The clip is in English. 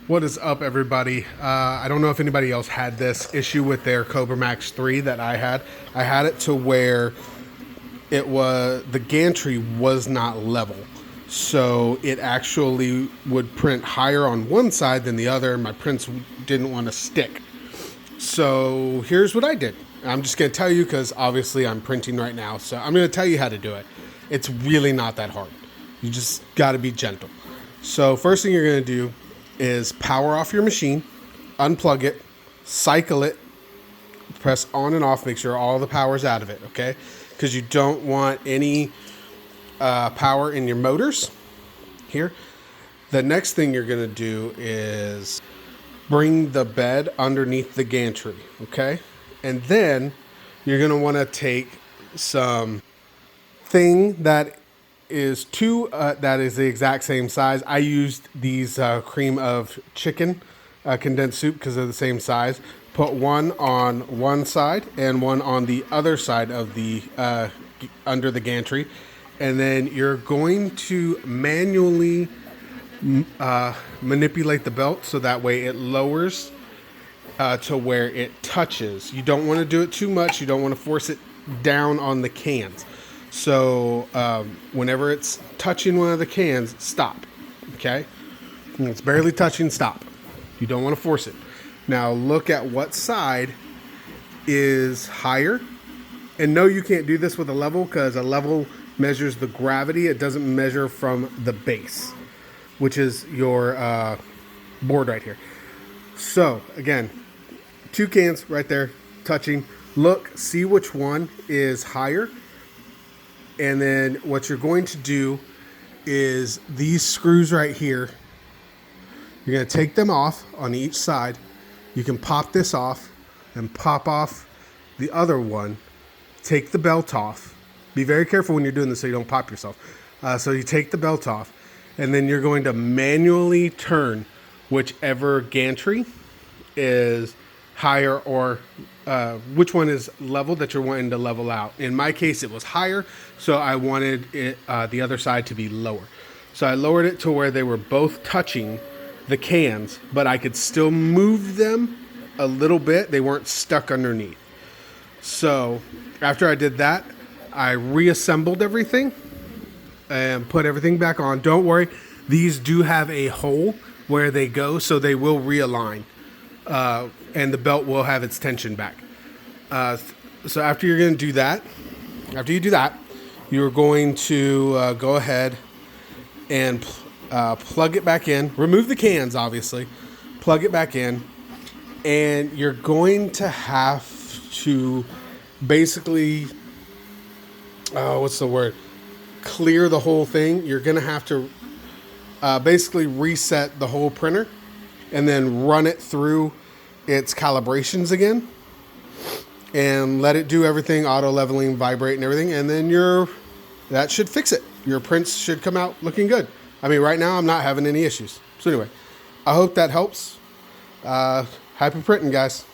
What is up, everybody? I don't know if anybody else had this issue with their Kobra Max 3 that I had. I had it to where the gantry was not level. So it actually would print higher on one side than the other, and my prints didn't want to stick. So here's what I did. I'm just going to tell you because obviously I'm printing right now. So I'm going to tell you how to do it. It's really not that hard. You just got to be gentle. So first thing you're going to do is power off your machine, unplug it, cycle it, press on and off, make sure all the power's out of it, okay? Because you don't want any power in your motors here. The next thing you're going to do is bring the bed underneath the gantry, okay? And then you're going to want to take some thing that is that is the exact same size. I used these cream of chicken condensed soup because they're the same size. Put one on one side and one on the other side of the under the gantry, and then you're going to manually manipulate the belt so that way it lowers to where it touches. You don't want to do it too much. You don't want to force it down on the cans. So whenever it's touching one of the cans, stop, okay? When it's barely touching, stop. You don't want to force it. Now look at what side is higher. And no, you can't do this with a level because a level measures the gravity. It doesn't measure from the base, which is your board right here. So again, two cans right there touching. Look, see which one is higher. And then what you're going to do is these screws right here, you're going to take them off on each side. You can pop this off and pop off the other one. Take the belt off. Be very careful when you're doing this so you don't pop yourself. So you take the belt off, and then you're going to manually turn whichever gantry is higher or which one is level that you're wanting to level out. In my case, it was higher, so I wanted it, the other side to be lower. So I lowered it to where they were both touching the cans, but I could still move them a little bit. They weren't stuck underneath. So after I did that, I reassembled everything and put everything back on. Don't worry, these do have a hole where they go, so they will realign. And the belt will have its tension back. So after you're going to do that, you're going to go ahead and plug it back in. Remove the cans, obviously. Plug it back in. And you're going to have to basically, clear the whole thing. You're going to have to basically reset the whole printer and then run it through its calibrations again and let it do everything, auto leveling, vibrate and everything, and then that should fix it. Your prints should come out looking good. I mean, right now I'm not having any issues. So anyway, I hope that helps. Happy printing, guys.